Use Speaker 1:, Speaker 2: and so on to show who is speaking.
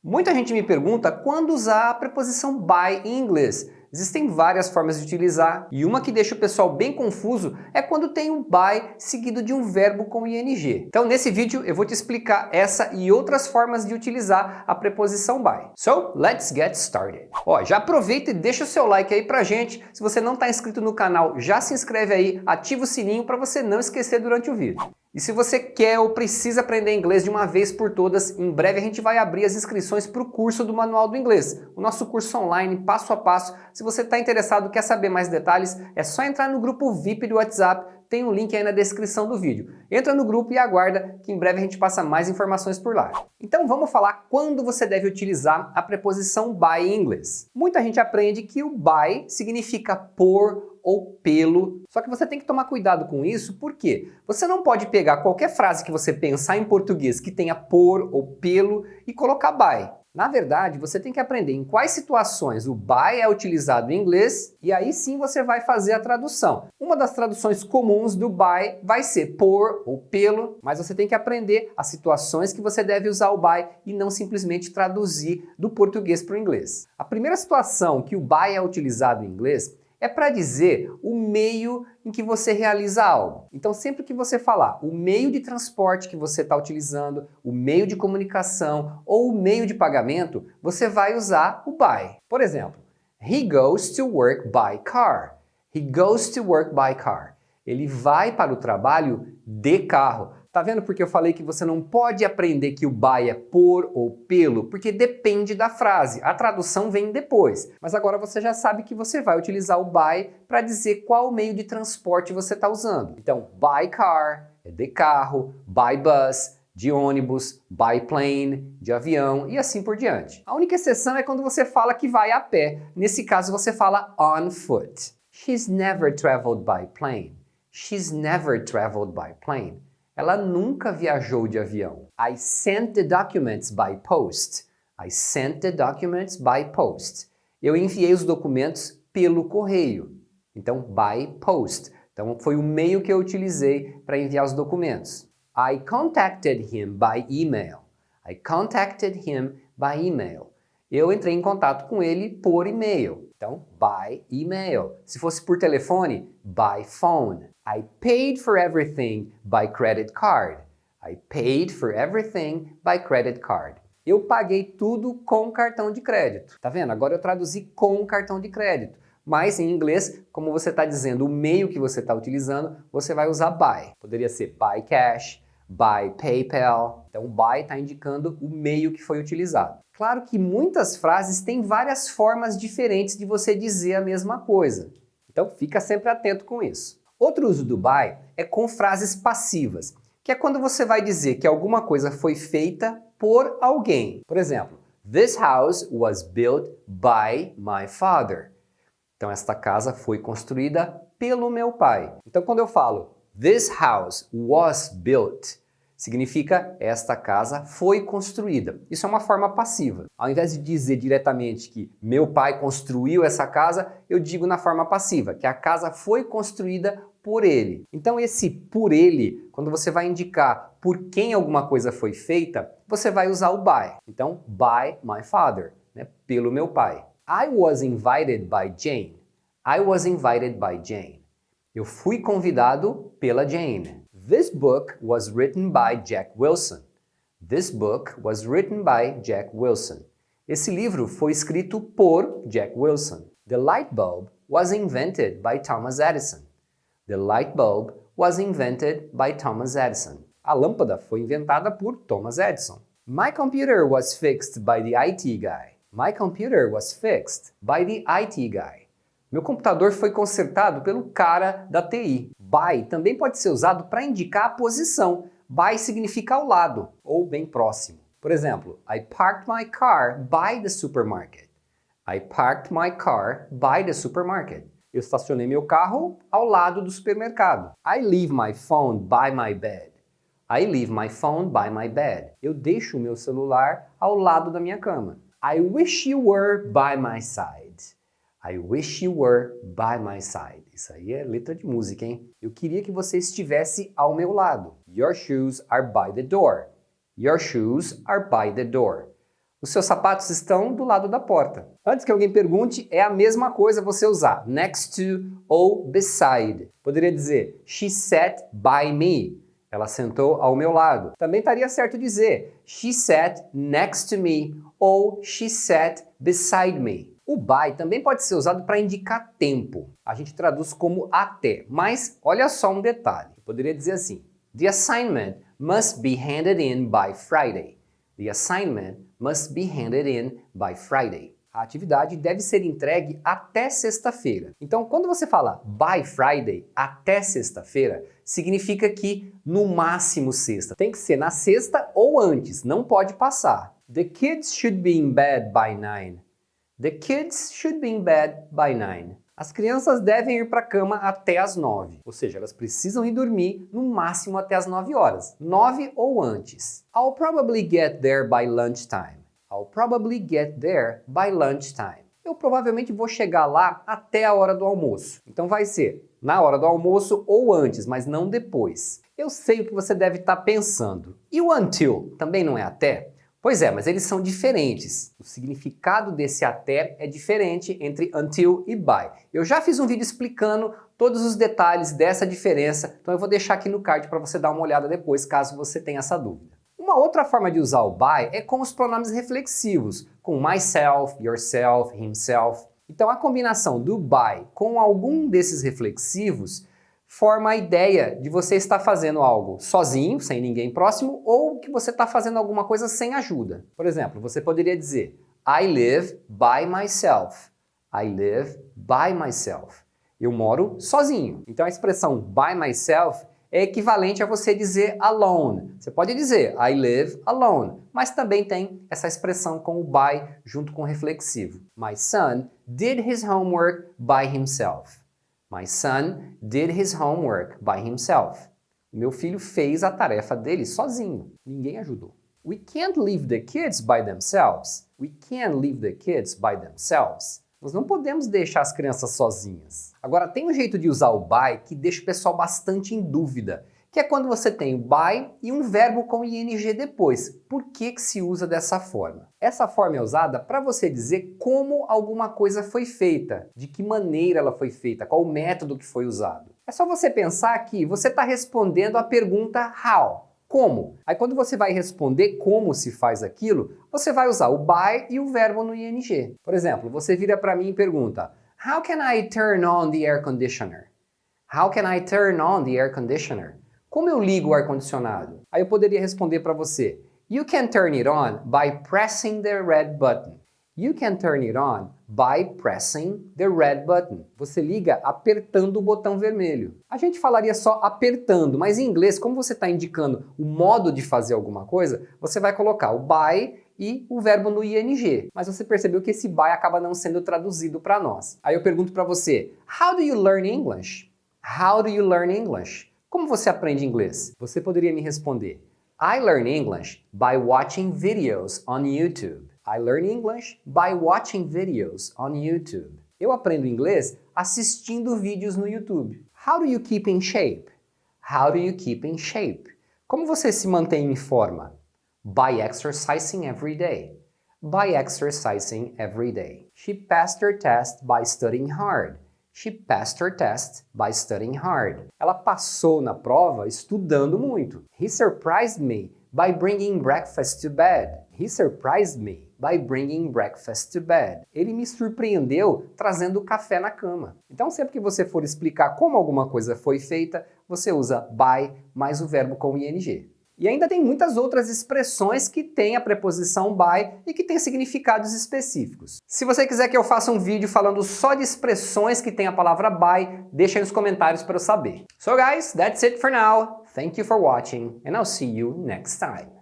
Speaker 1: Muita gente me pergunta quando usar a preposição by em inglês. Existem várias formas de utilizar e uma que deixa o pessoal bem confuso é quando tem um by seguido de um verbo com ing. Então nesse vídeo eu vou te explicar essa e outras formas de utilizar a preposição by. So, let's get started. Já aproveita e deixa o seu like aí pra gente. Se você não está inscrito no canal, já se inscreve aí, ativa o sininho para você não esquecer durante o vídeo. E se você quer ou precisa aprender inglês de uma vez por todas, em breve a gente vai abrir as inscrições para o curso do Manual do Inglês, o nosso curso online, passo a passo. Se você está interessado, quer saber mais detalhes, é só entrar no grupo VIP do WhatsApp, tem um link aí na descrição do vídeo. Entra no grupo e aguarda que em breve a gente passa mais informações por lá. Então vamos falar quando você deve utilizar a preposição by em inglês. Muita gente aprende que o by significa por ou pelo, só que você tem que tomar cuidado com isso, porque você não pode pegar qualquer frase que você pensar em português que tenha por ou pelo e colocar by. Na verdade, você tem que aprender em quais situações o by é utilizado em inglês e aí sim você vai fazer a tradução. Uma das traduções comuns do by vai ser por ou pelo, mas você tem que aprender as situações que você deve usar o by e não simplesmente traduzir do português para o inglês. A primeira situação que o by é utilizado em inglês é para dizer o meio em que você realiza algo. Então sempre que você falar o meio de transporte que você está utilizando, o meio de comunicação ou o meio de pagamento, você vai usar o by. Por exemplo, he goes to work by car. He goes to work by car. Ele vai para o trabalho de carro. Tá vendo porque eu falei que você não pode aprender que o by é por ou pelo? Porque depende da frase. A tradução vem depois. Mas agora você já sabe que você vai utilizar o by para dizer qual meio de transporte você está usando. Então, by car é de carro, by bus de ônibus, by plane de avião e assim por diante. A única exceção é quando você fala que vai a pé. Nesse caso você fala on foot. She's never traveled by plane. She's never traveled by plane. Ela nunca viajou de avião. I sent the documents by post. I sent the documents by post. Eu enviei os documentos pelo correio. Então, by post. Então, foi o meio que eu utilizei para enviar os documentos. I contacted him by email. I contacted him by email. Eu entrei em contato com ele por e-mail. Então, by email. Se fosse por telefone, by phone. I paid for everything by credit card. I paid for everything by credit card. Eu paguei tudo com cartão de crédito. Tá vendo? Agora eu traduzi com cartão de crédito. Mas em inglês, como você está dizendo o meio que você está utilizando, você vai usar by. Poderia ser by cash, by PayPal. Então, by está indicando o meio que foi utilizado. Claro que muitas frases têm várias formas diferentes de você dizer a mesma coisa. Então, fica sempre atento com isso. Outro uso do by é com frases passivas, que é quando você vai dizer que alguma coisa foi feita por alguém. Por exemplo, this house was built by my father. Então, esta casa foi construída pelo meu pai. Então, quando eu falo this house was built, significa esta casa foi construída. Isso é uma forma passiva. Ao invés de dizer diretamente que meu pai construiu essa casa, eu digo na forma passiva, que a casa foi construída por ele. Então esse por ele, quando você vai indicar por quem alguma coisa foi feita, você vai usar o by. Então, by my father, né? Pelo meu pai. I was invited by Jane. I was invited by Jane. Eu fui convidado pela Jane. This book was written by Jack Wilson. This book was written by Jack Wilson. Esse livro foi escrito por Jack Wilson. The light bulb was invented by Thomas Edison. The light bulb was invented by Thomas Edison. A lâmpada foi inventada por Thomas Edison. My computer was fixed by the IT guy. My computer was fixed by the IT guy. Meu computador foi consertado pelo cara da TI. By também pode ser usado para indicar a posição. By significa ao lado ou bem próximo. Por exemplo, I parked my car by the supermarket. I parked my car by the supermarket. Eu estacionei meu carro ao lado do supermercado. I leave my phone by my bed. I leave my phone by my bed. Eu deixo o meu celular ao lado da minha cama. I wish you were by my side. I wish you were by my side. Isso aí é letra de música, hein? Eu queria que você estivesse ao meu lado. Your shoes are by the door. Your shoes are by the door. Os seus sapatos estão do lado da porta. Antes que alguém pergunte, é a mesma coisa você usar next to ou beside. Poderia dizer she sat by me. Ela sentou ao meu lado. Também estaria certo dizer she sat next to me ou she sat beside me. O by também pode ser usado para indicar tempo. A gente traduz como até, mas olha só um detalhe. Eu poderia dizer assim: the assignment must be handed in by Friday. The assignment must be handed in by Friday. A atividade deve ser entregue até sexta-feira. Então, quando você fala by Friday, até sexta-feira, significa que no máximo sexta. Tem que ser na sexta ou antes, não pode passar. The kids should be in bed by 9. The kids should be in bed by 9. As crianças devem ir para a cama até as 9, ou seja, elas precisam ir dormir no máximo até as 9 horas, 9 ou antes. I'll probably get there by lunchtime. I'll probably get there by lunchtime. Eu provavelmente vou chegar lá até a hora do almoço. Então vai ser na hora do almoço ou antes, mas não depois. Eu sei o que você deve estar pensando. E o until também não é até? Pois é, mas eles são diferentes. O significado desse até é diferente entre until e by. Eu já fiz um vídeo explicando todos os detalhes dessa diferença, então eu vou deixar aqui no card para você dar uma olhada depois, caso você tenha essa dúvida. Uma outra forma de usar o by é com os pronomes reflexivos, com myself, yourself, himself. Então a combinação do by com algum desses reflexivos forma a ideia de você estar fazendo algo sozinho, sem ninguém próximo, ou que você está fazendo alguma coisa sem ajuda. Por exemplo, você poderia dizer I live by myself. I live by myself. Eu moro sozinho. Então a expressão by myself é equivalente a você dizer alone. Você pode dizer I live alone, mas também tem essa expressão com o by junto com o reflexivo. My son did his homework by himself. My son did his homework by himself. O meu filho fez a tarefa dele sozinho. Ninguém ajudou. We can't leave the kids by themselves. We can't leave the kids by themselves. Nós não podemos deixar as crianças sozinhas. Agora, tem um jeito de usar o by que deixa o pessoal bastante em dúvida, que é quando você tem o by e um verbo com ing depois. Por que que se usa dessa forma? Essa forma é usada para você dizer como alguma coisa foi feita, de que maneira ela foi feita, qual o método que foi usado. É só você pensar que você está respondendo a pergunta how. Como? Aí quando você vai responder como se faz aquilo, você vai usar o by e o verbo no ing. Por exemplo, você vira para mim e pergunta: How can I turn on the air conditioner? How can I turn on the air conditioner? Como eu ligo o ar-condicionado? Aí eu poderia responder para você: You can turn it on by pressing the red button. You can turn it on by pressing the red button. Você liga apertando o botão vermelho. A gente falaria só apertando, mas em inglês, como você está indicando o modo de fazer alguma coisa, você vai colocar o by e o verbo no ing. Mas você percebeu que esse by acaba não sendo traduzido para nós. Aí eu pergunto para você: How do you learn English? How do you learn English? Como você aprende inglês? Você poderia me responder: I learn English by watching videos on YouTube. I learn English by watching videos on YouTube. Eu aprendo inglês assistindo vídeos no YouTube. How do you keep in shape? How do you keep in shape? Como você se mantém em forma? By exercising every day. By exercising every day. She passed her test by studying hard. She passed her test by studying hard. Ela passou na prova estudando muito. He surprised me by bringing breakfast to bed. He surprised me by bringing breakfast to bed. Ele me surpreendeu trazendo café na cama. Então, sempre que você for explicar como alguma coisa foi feita, você usa by mais o verbo com ing. E ainda tem muitas outras expressões que têm a preposição by e que têm significados específicos. Se você quiser que eu faça um vídeo falando só de expressões que têm a palavra by, deixa aí nos comentários para eu saber. So guys, that's it for now. Thank you for watching and I'll see you next time.